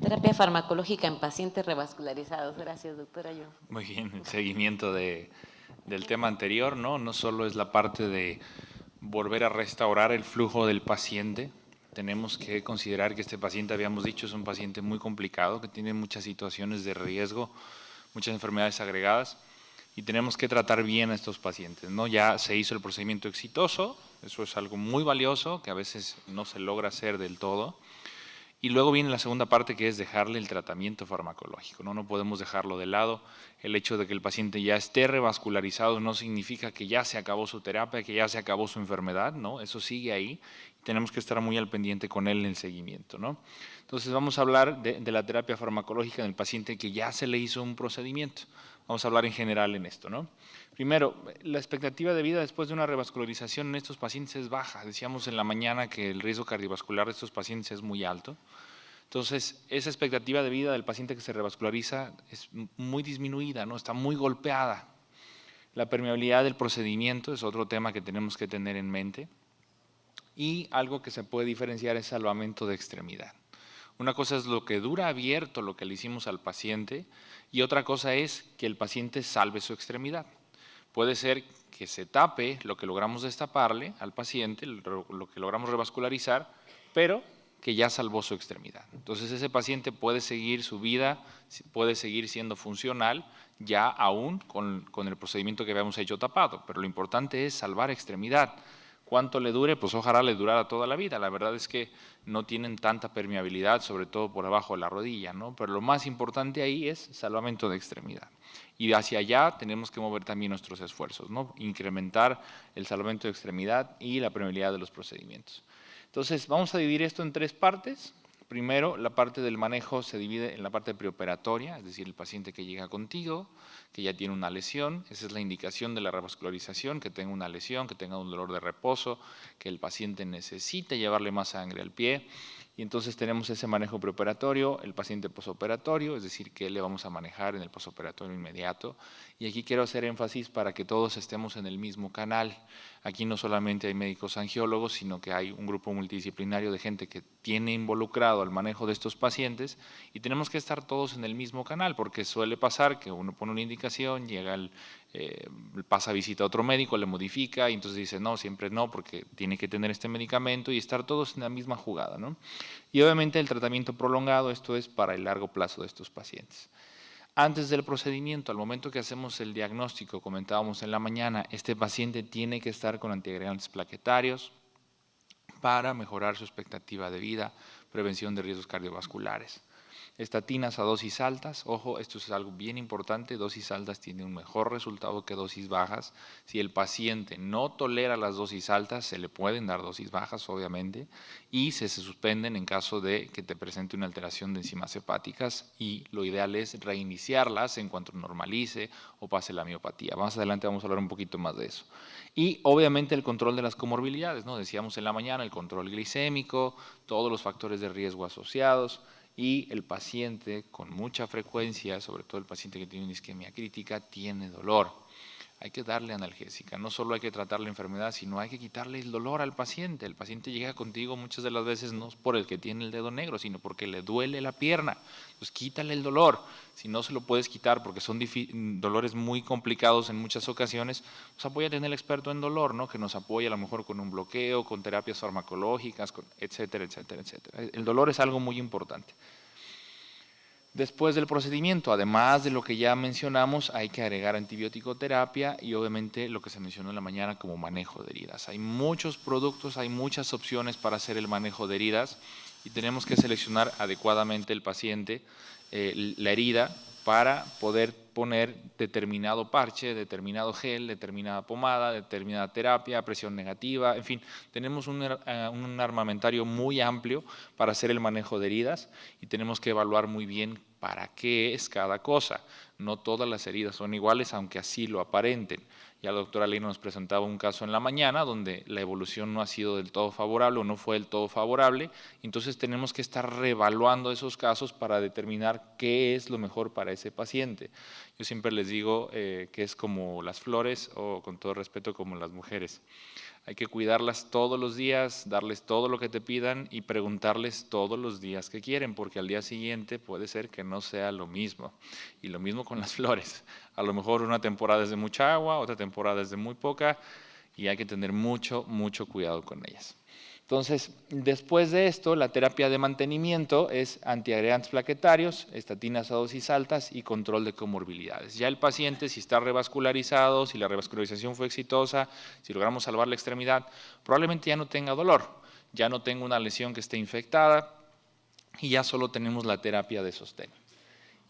terapia farmacológica en pacientes revascularizados. Gracias, doctora. Muy bien, en seguimiento del tema anterior, ¿no? No solo es la parte de volver a restaurar el flujo del paciente, tenemos que considerar que este paciente, habíamos dicho, es un paciente muy complicado, que tiene muchas situaciones de riesgo, muchas enfermedades agregadas, y tenemos que tratar bien a estos pacientes, ¿no? Ya se hizo el procedimiento exitoso, eso es algo muy valioso, que a veces no se logra hacer del todo. Y luego viene la segunda parte, que es dejarle el tratamiento farmacológico, ¿no? No podemos dejarlo de lado. El hecho de que el paciente ya esté revascularizado no significa que ya se acabó su terapia, que ya se acabó su enfermedad, ¿no? Eso sigue ahí. Tenemos que estar muy al pendiente con él en el seguimiento, ¿no? Entonces vamos a hablar de la terapia farmacológica en el paciente que ya se le hizo un procedimiento. Vamos a hablar en general en esto, ¿no? Primero, la expectativa de vida después de una revascularización en estos pacientes es baja. Decíamos en la mañana que el riesgo cardiovascular de estos pacientes es muy alto. Entonces, esa expectativa de vida del paciente que se revasculariza es muy disminuida, ¿no? Está muy golpeada. La permeabilidad del procedimiento es otro tema que tenemos que tener en mente. Y algo que se puede diferenciar es salvamento de extremidad. Una cosa es lo que dura abierto, lo que le hicimos al paciente, y otra cosa es que el paciente salve su extremidad. Puede ser que se tape lo que logramos destaparle al paciente, lo que logramos revascularizar, pero que ya salvó su extremidad. Entonces ese paciente puede seguir su vida, puede seguir siendo funcional, ya aún con el procedimiento que habíamos hecho tapado, pero lo importante es salvar extremidad. ¿Cuánto le dure? Pues ojalá le durara toda la vida. La verdad es que no tienen tanta permeabilidad, sobre todo por abajo de la rodilla, ¿no? Pero lo más importante ahí es salvamento de extremidad. Y hacia allá tenemos que mover también nuestros esfuerzos, ¿no? Incrementar el salvamento de extremidad y la permeabilidad de los procedimientos. Entonces, vamos a dividir esto en tres partes. Primero, la parte del manejo se divide en la parte preoperatoria, es decir, el paciente que llega contigo, que ya tiene una lesión, esa es la indicación de la revascularización, que tenga una lesión, que tenga un dolor de reposo, que el paciente necesite llevarle más sangre al pie. Y entonces tenemos ese manejo preoperatorio, el paciente posoperatorio, es decir, que le vamos a manejar en el posoperatorio inmediato. Y aquí quiero hacer énfasis para que todos estemos en el mismo canal. Aquí no solamente hay médicos angiólogos, sino que hay un grupo multidisciplinario de gente que tiene involucrado al manejo de estos pacientes y tenemos que estar todos en el mismo canal, porque suele pasar que uno pone una indicación, llega pasa visita a otro médico, le modifica y entonces dice no, siempre no, porque tiene que tener este medicamento y estar todos en la misma jugada, ¿no? Y obviamente el tratamiento prolongado, esto es para el largo plazo de estos pacientes. Antes del procedimiento, al momento que hacemos el diagnóstico, comentábamos en la mañana, este paciente tiene que estar con antiagregantes plaquetarios para mejorar su expectativa de vida, prevención de riesgos cardiovasculares. Estatinas a dosis altas, ojo, esto es algo bien importante, dosis altas tienen un mejor resultado que dosis bajas. Si el paciente no tolera las dosis altas, se le pueden dar dosis bajas, obviamente, y se suspenden en caso de que te presente una alteración de enzimas hepáticas y lo ideal es reiniciarlas en cuanto normalice o pase la miopatía. Más adelante vamos a hablar un poquito más de eso. Y obviamente el control de las comorbilidades, ¿no? Decíamos en la mañana el control glicémico, todos los factores de riesgo asociados. Y el paciente con mucha frecuencia, sobre todo el paciente que tiene una isquemia crítica, tiene dolor. Hay que darle analgésica, no solo hay que tratar la enfermedad, sino hay que quitarle el dolor al paciente. El paciente llega contigo muchas de las veces no es por el que tiene el dedo negro, sino porque le duele la pierna. Pues quítale el dolor. Si no se lo puedes quitar porque son dolores muy complicados en muchas ocasiones, pues apóyate en el experto en dolor, ¿no? Que nos apoya a lo mejor con un bloqueo, con terapias farmacológicas, etcétera, etcétera, etcétera. El dolor es algo muy importante. Después del procedimiento, además de lo que ya mencionamos, hay que agregar antibiótico terapia y obviamente lo que se mencionó en la mañana como manejo de heridas. Hay muchos productos, hay muchas opciones para hacer el manejo de heridas y tenemos que seleccionar adecuadamente el paciente, la herida, para poder poner determinado parche, determinado gel, determinada pomada, determinada terapia, presión negativa, en fin, tenemos un armamentario muy amplio para hacer el manejo de heridas y tenemos que evaluar muy bien para qué es cada cosa. No todas las heridas son iguales, aunque así lo aparenten. Ya la doctora Lina nos presentaba un caso en la mañana donde la evolución no ha sido del todo favorable o no fue del todo favorable, entonces tenemos que estar reevaluando esos casos para determinar qué es lo mejor para ese paciente. Yo siempre les digo que es como las flores o con todo respeto como las mujeres. Hay que cuidarlas todos los días, darles todo lo que te pidan y preguntarles todos los días qué quieren, porque al día siguiente puede ser que no sea lo mismo. Y lo mismo con las flores. A lo mejor una temporada es de mucha agua, otra temporada es de muy poca, y hay que tener mucho, mucho cuidado con ellas. Entonces, después de esto, la terapia de mantenimiento es antiagregantes plaquetarios, estatinas a dosis altas y control de comorbilidades. Ya el paciente, si está revascularizado, si la revascularización fue exitosa, si logramos salvar la extremidad, probablemente ya no tenga dolor, ya no tenga una lesión que esté infectada y ya solo tenemos la terapia de sostén.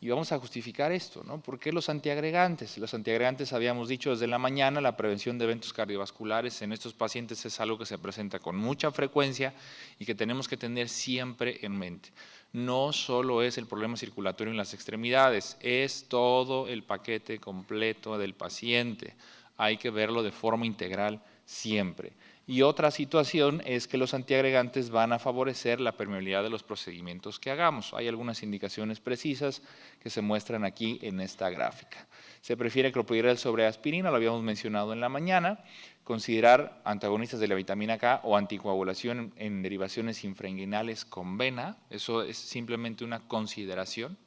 Y vamos a justificar esto, ¿no? ¿Por qué los antiagregantes? Los antiagregantes, habíamos dicho desde la mañana, la prevención de eventos cardiovasculares en estos pacientes es algo que se presenta con mucha frecuencia y que tenemos que tener siempre en mente. No solo es el problema circulatorio en las extremidades, es todo el paquete completo del paciente. Hay que verlo de forma integral siempre. Y otra situación es que los antiagregantes van a favorecer la permeabilidad de los procedimientos que hagamos. Hay algunas indicaciones precisas que se muestran aquí en esta gráfica. Se prefiere clopidogrel sobre aspirina, lo habíamos mencionado en la mañana. Considerar antagonistas de la vitamina K o anticoagulación en derivaciones infrainguinales con vena. Eso es simplemente una consideración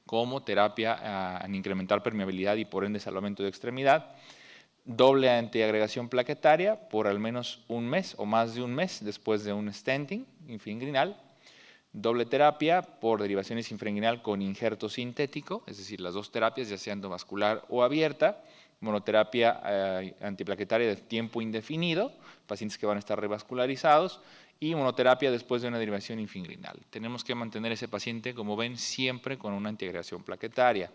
como terapia en incrementar permeabilidad y por ende salvamento de extremidad. Doble antiagregación plaquetaria por al menos un mes o más de un mes después de un stenting infrainguinal. Doble terapia por derivaciones infrainguinal con injerto sintético, es decir, las dos terapias, ya sea endovascular o abierta. Monoterapia antiplaquetaria de tiempo indefinido, pacientes que van a estar revascularizados. Y monoterapia después de una derivación infrainguinal. Tenemos que mantener ese paciente, como ven, siempre con una antiagregación plaquetaria.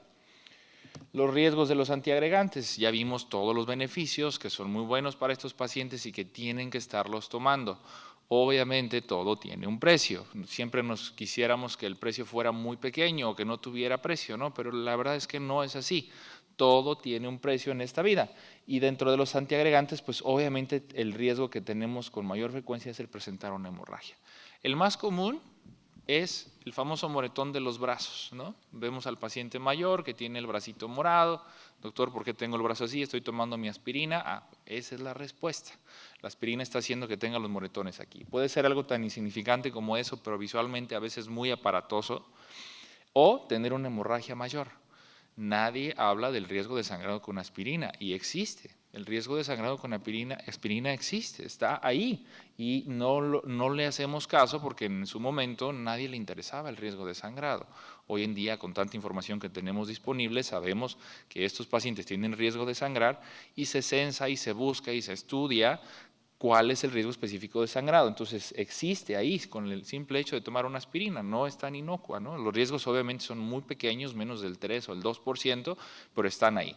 Los riesgos de los antiagregantes, ya vimos todos los beneficios que son muy buenos para estos pacientes y que tienen que estarlos tomando. Obviamente todo tiene un precio, siempre nos quisiéramos que el precio fuera muy pequeño o que no tuviera precio, ¿no? Pero la verdad es que no es así. Todo tiene un precio en esta vida y dentro de los antiagregantes, pues obviamente el riesgo que tenemos con mayor frecuencia es el presentar una hemorragia. El más común es el famoso moretón de los brazos, ¿no? Vemos al paciente mayor que tiene el bracito morado. Doctor, ¿por qué tengo el brazo así? Estoy tomando mi aspirina. Ah, esa es la respuesta. La aspirina está haciendo que tenga los moretones aquí. Puede ser algo tan insignificante como eso, pero visualmente a veces muy aparatoso, o tener una hemorragia mayor. Nadie habla del riesgo de sangrado con aspirina y existe. El riesgo de sangrado con aspirina existe, está ahí y no le hacemos caso porque en su momento nadie le interesaba el riesgo de sangrado. Hoy en día, con tanta información que tenemos disponible, sabemos que estos pacientes tienen riesgo de sangrar y se censa y se busca y se estudia cuál es el riesgo específico de sangrado. Entonces existe ahí con el simple hecho de tomar una aspirina, no es tan inocua, ¿no? Los riesgos obviamente son muy pequeños, menos del 3 o el 2%, pero están ahí.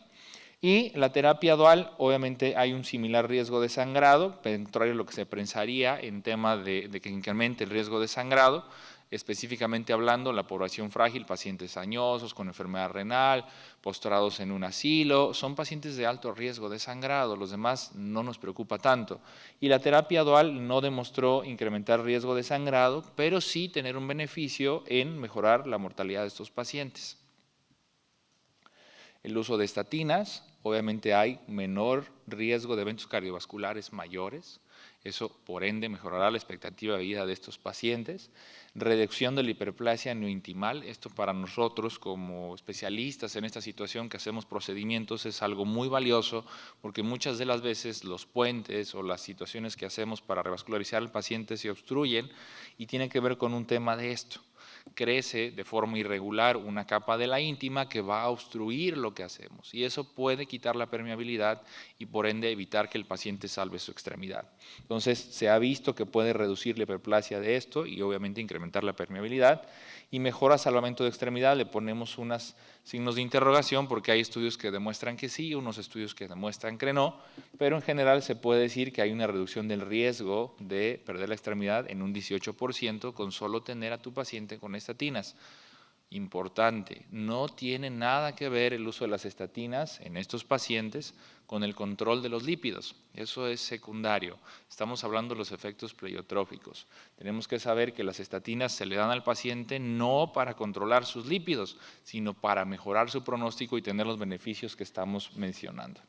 Y la terapia dual, obviamente hay un similar riesgo de sangrado, contrario a lo que se pensaría en tema de que incremente el riesgo de sangrado, específicamente hablando, la población frágil, pacientes añosos, con enfermedad renal, postrados en un asilo, son pacientes de alto riesgo de sangrado, los demás no nos preocupa tanto. Y la terapia dual no demostró incrementar riesgo de sangrado, pero sí tener un beneficio en mejorar la mortalidad de estos pacientes. El uso de estatinas, obviamente hay menor riesgo de eventos cardiovasculares mayores, eso por ende mejorará la expectativa de vida de estos pacientes. Reducción de la hiperplasia neointimal, esto para nosotros como especialistas en esta situación que hacemos procedimientos es algo muy valioso porque muchas de las veces los puentes o las situaciones que hacemos para revascularizar al paciente se obstruyen y tiene que ver con un tema de esto. Crece de forma irregular una capa de la íntima que va a obstruir lo que hacemos y eso puede quitar la permeabilidad y por ende evitar que el paciente salve su extremidad. Entonces se ha visto que puede reducir la hiperplasia de esto y obviamente incrementar la permeabilidad y mejora salvamento de extremidad. Le ponemos unos signos de interrogación porque hay estudios que demuestran que sí, unos estudios que demuestran que no, pero en general se puede decir que hay una reducción del riesgo de perder la extremidad en un 18% con solo tener a tu paciente con estatinas. Importante, no tiene nada que ver el uso de las estatinas en estos pacientes con el control de los lípidos, eso es secundario. Estamos hablando de los efectos pleiotróficos. Tenemos que saber que las estatinas se le dan al paciente no para controlar sus lípidos, sino para mejorar su pronóstico y tener los beneficios que estamos mencionando.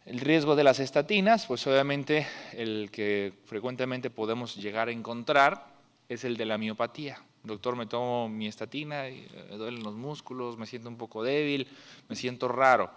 El riesgo de las estatinas, pues obviamente el que frecuentemente podemos llegar a encontrar es el de la miopatía. Doctor, me tomo mi estatina y me duelen los músculos, me siento un poco débil, me siento raro.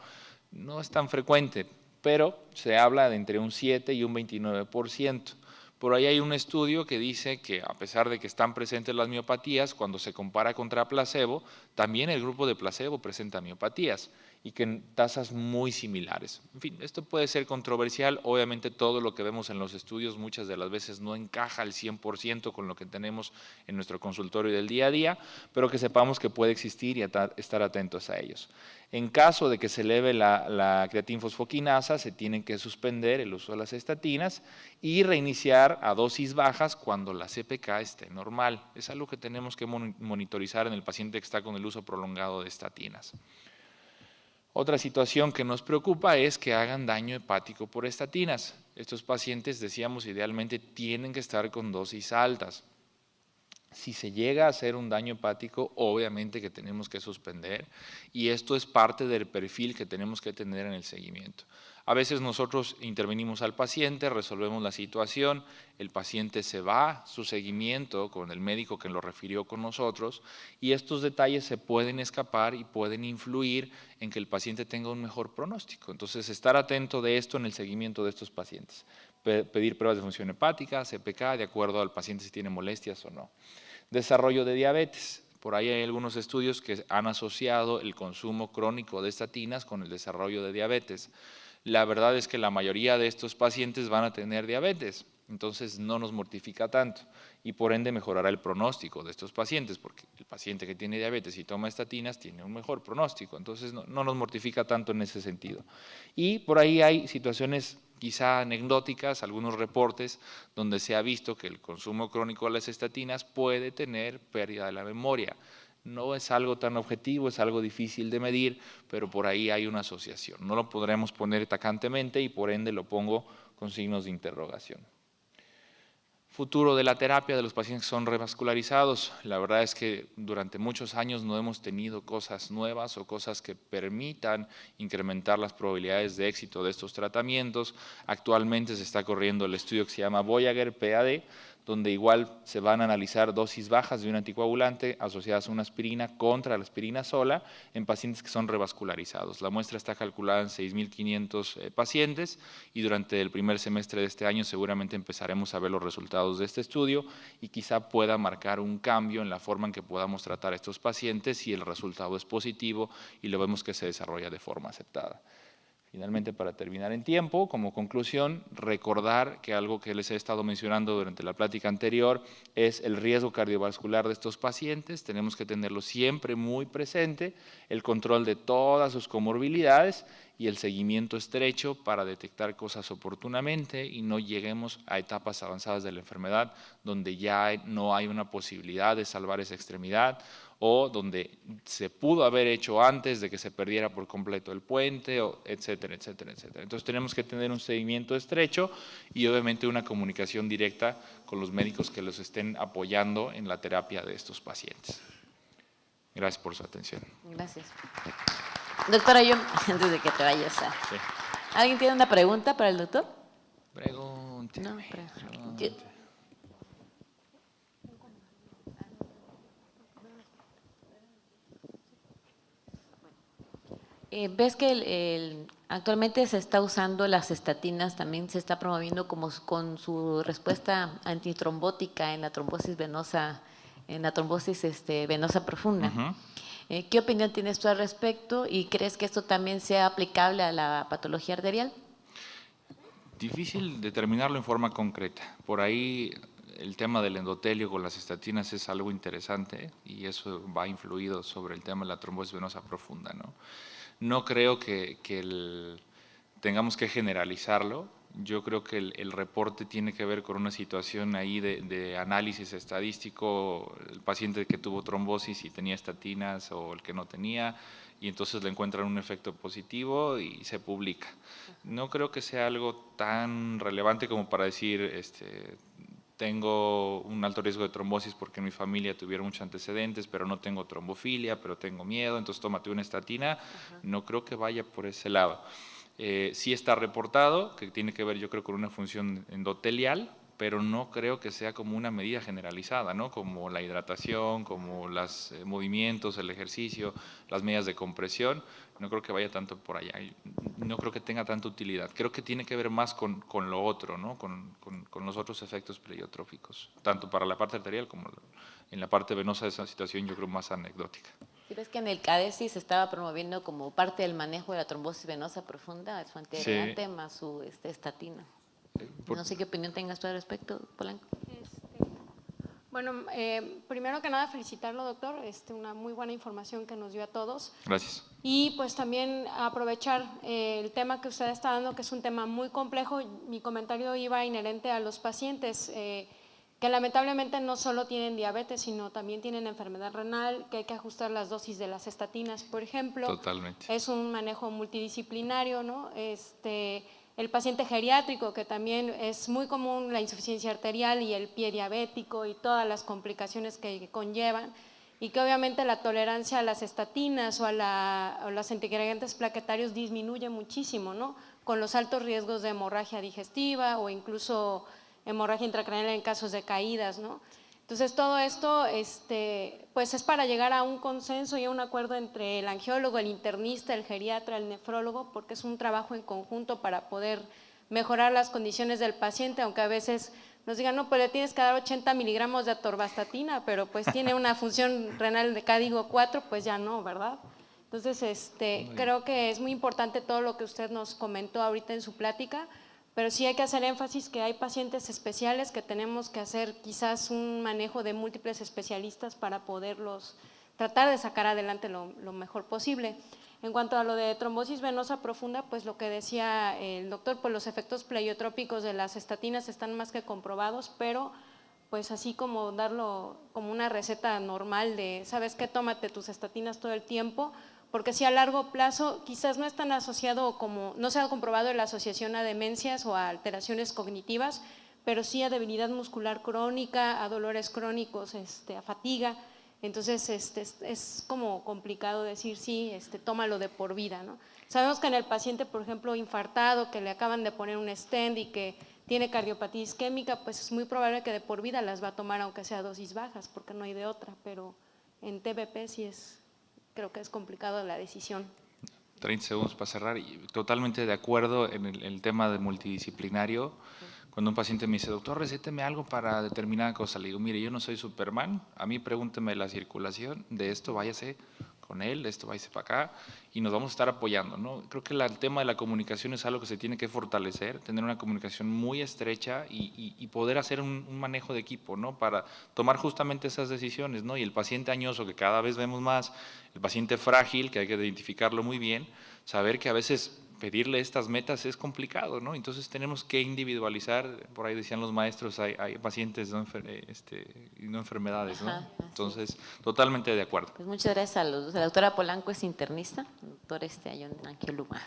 No es tan frecuente, pero se habla de entre un 7 y un 29%. Por ahí hay un estudio que dice que a pesar de que están presentes las miopatías, cuando se compara contra placebo, también el grupo de placebo presenta miopatías y que en tasas muy similares. En fin, esto puede ser controversial, obviamente todo lo que vemos en los estudios muchas de las veces no encaja al 100% con lo que tenemos en nuestro consultorio del día a día, pero que sepamos que puede existir y estar atentos a ellos. En caso de que se eleve la creatinfosfoquinasa, se tiene que suspender el uso de las estatinas y reiniciar a dosis bajas cuando la CPK esté normal. Es algo que tenemos que monitorizar en el paciente que está con el uso prolongado de estatinas. Otra situación que nos preocupa es que hagan daño hepático por estatinas. Estos pacientes, decíamos, idealmente tienen que estar con dosis altas. Si se llega a hacer un daño hepático, obviamente que tenemos que suspender y esto es parte del perfil que tenemos que tener en el seguimiento. A veces nosotros intervenimos al paciente, resolvemos la situación, el paciente se va, su seguimiento con el médico que lo refirió con nosotros y estos detalles se pueden escapar y pueden influir en que el paciente tenga un mejor pronóstico. Entonces, estar atento de esto en el seguimiento de estos pacientes. Pedir pruebas de función hepática, CPK, de acuerdo al paciente si tiene molestias o no. Desarrollo de diabetes. Por ahí hay algunos estudios que han asociado el consumo crónico de estatinas con el desarrollo de diabetes. La verdad es que la mayoría de estos pacientes van a tener diabetes, entonces no nos mortifica tanto y por ende mejorará el pronóstico de estos pacientes, porque el paciente que tiene diabetes y toma estatinas tiene un mejor pronóstico, entonces no nos mortifica tanto en ese sentido. Y por ahí hay situaciones quizá anecdóticas, algunos reportes donde se ha visto que el consumo crónico de las estatinas puede tener pérdida de la memoria. No es algo tan objetivo, es algo difícil de medir, pero por ahí hay una asociación. No lo podremos poner tacantemente y por ende lo pongo con signos de interrogación. Futuro de la terapia de los pacientes que son revascularizados. La verdad es que durante muchos años no hemos tenido cosas nuevas o cosas que permitan incrementar las probabilidades de éxito de estos tratamientos. Actualmente se está corriendo el estudio que se llama Voyager PAD, donde igual se van a analizar dosis bajas de un anticoagulante asociadas a una aspirina contra la aspirina sola en pacientes que son revascularizados. La muestra está calculada en 6.500 pacientes y durante el primer semestre de este año seguramente empezaremos a ver los resultados de este estudio y quizá pueda marcar un cambio en la forma en que podamos tratar a estos pacientes si el resultado es positivo y lo vemos que se desarrolla de forma aceptada. Finalmente, para terminar en tiempo, como conclusión, recordar que algo que les he estado mencionando durante la plática anterior es el riesgo cardiovascular de estos pacientes. Tenemos que tenerlo siempre muy presente, el control de todas sus comorbilidades y el seguimiento estrecho para detectar cosas oportunamente y no lleguemos a etapas avanzadas de la enfermedad donde ya no hay una posibilidad de salvar esa extremidad o donde se pudo haber hecho antes de que se perdiera por completo el puente, etcétera, etcétera, etcétera. Entonces tenemos que tener un seguimiento estrecho y obviamente una comunicación directa con los médicos que los estén apoyando en la terapia de estos pacientes. Gracias por su atención. Gracias. Doctora, yo, antes de que te vayas Sí. ¿Alguien tiene una pregunta para el doctor? Pregúnteme. No, Pregúnteme. ¿Ves que actualmente se está usando las estatinas, también se está promoviendo como con su respuesta antitrombótica en la trombosis venosa, venosa profunda? ¿Qué opinión tienes tú al respecto y crees que esto también sea aplicable a la patología arterial? Difícil determinarlo en forma concreta. Por ahí el tema del endotelio con las estatinas es algo interesante y eso va influido sobre el tema de la trombosis venosa profunda, ¿no? No creo que tengamos que generalizarlo. Yo creo que el reporte tiene que ver con una situación ahí de análisis estadístico, el paciente que tuvo trombosis y tenía estatinas o el que no tenía, y entonces le encuentran un efecto positivo y se publica. No creo que sea algo tan relevante como para decir, tengo un alto riesgo de trombosis porque en mi familia tuvieron muchos antecedentes, pero no tengo trombofilia, pero tengo miedo, entonces tómate una estatina. No creo que vaya por ese lado. Sí está reportado, que tiene que ver yo creo con una función endotelial, pero no creo que sea como una medida generalizada, ¿no? Como la hidratación, como los movimientos, el ejercicio, las medidas de compresión, no creo que vaya tanto por allá, no creo que tenga tanta utilidad. Creo que tiene que ver más con lo otro, ¿no? Con los otros efectos pleiotróficos, tanto para la parte arterial como en la parte venosa de esa situación yo creo más anecdótica. Si ves que en el CADESI se estaba promoviendo como parte del manejo de la trombosis venosa profunda, su antiagregante más su estatina. No sé qué opinión tengas tú al respecto, Polanco. Bueno, primero que nada felicitarlo, doctor, una muy buena información que nos dio a todos. Gracias. Y pues también aprovechar el tema que usted está dando, que es un tema muy complejo. Mi comentario iba inherente a los pacientes que lamentablemente no solo tienen diabetes, sino también tienen enfermedad renal, que hay que ajustar las dosis de las estatinas, por ejemplo. Totalmente. Es un manejo multidisciplinario, ¿no? El paciente geriátrico, que también es muy común la insuficiencia arterial y el pie diabético y todas las complicaciones que conllevan, y que obviamente la tolerancia a las estatinas o a los antiagregantes plaquetarios disminuye muchísimo, ¿no? Con los altos riesgos de hemorragia digestiva o incluso hemorragia intracraneal en casos de caídas, ¿no? Entonces todo esto pues es para llegar a un consenso y a un acuerdo entre el angiólogo, el internista, el geriatra, el nefrólogo, porque es un trabajo en conjunto para poder mejorar las condiciones del paciente, aunque a veces nos digan, no, pues le tienes que dar 80 miligramos de atorvastatina, pero pues tiene una función renal de código 4, pues ya no, ¿verdad? Entonces, creo que es muy importante todo lo que usted nos comentó ahorita en su plática, pero sí hay que hacer énfasis que hay pacientes especiales que tenemos que hacer quizás un manejo de múltiples especialistas para poderlos tratar de sacar adelante lo mejor posible. En cuanto a lo de trombosis venosa profunda, pues lo que decía el doctor, pues los efectos pleiotrópicos de las estatinas están más que comprobados, pero pues así como darlo como una receta normal de, ¿sabes qué? Tómate tus estatinas todo el tiempo, porque si a largo plazo quizás no es tan asociado como, no se ha comprobado la asociación a demencias o a alteraciones cognitivas, pero sí a debilidad muscular crónica, a dolores crónicos, a fatiga. Entonces es como complicado decir sí, tómalo de por vida, ¿no? Sabemos que en el paciente, por ejemplo, infartado, que le acaban de poner un stent y que tiene cardiopatía isquémica, pues es muy probable que de por vida las va a tomar aunque sea dosis bajas, porque no hay de otra, pero en TBP sí creo que es complicado la decisión. 30 segundos para cerrar. Y totalmente de acuerdo en el tema de multidisciplinario. Cuando un paciente me dice, doctor, recéteme algo para determinada cosa, le digo, mire, yo no soy Superman, a mí pregúnteme la circulación, de esto váyase con él, de esto váyase para acá, y nos vamos a estar apoyando, ¿no? Creo que el tema de la comunicación es algo que se tiene que fortalecer, tener una comunicación muy estrecha y poder hacer un manejo de equipo, ¿no? Para tomar justamente esas decisiones, ¿no? Y el paciente añoso, que cada vez vemos más, el paciente frágil, que hay que identificarlo muy bien, saber que a veces pedirle estas metas es complicado, ¿no? Entonces tenemos que individualizar, por ahí decían los maestros, hay pacientes, y no enfermedades, ¿no? Ajá, Entonces, totalmente de acuerdo. Pues muchas gracias a los dos. La doctora Polanco es internista, el doctor Ayón Angioluma.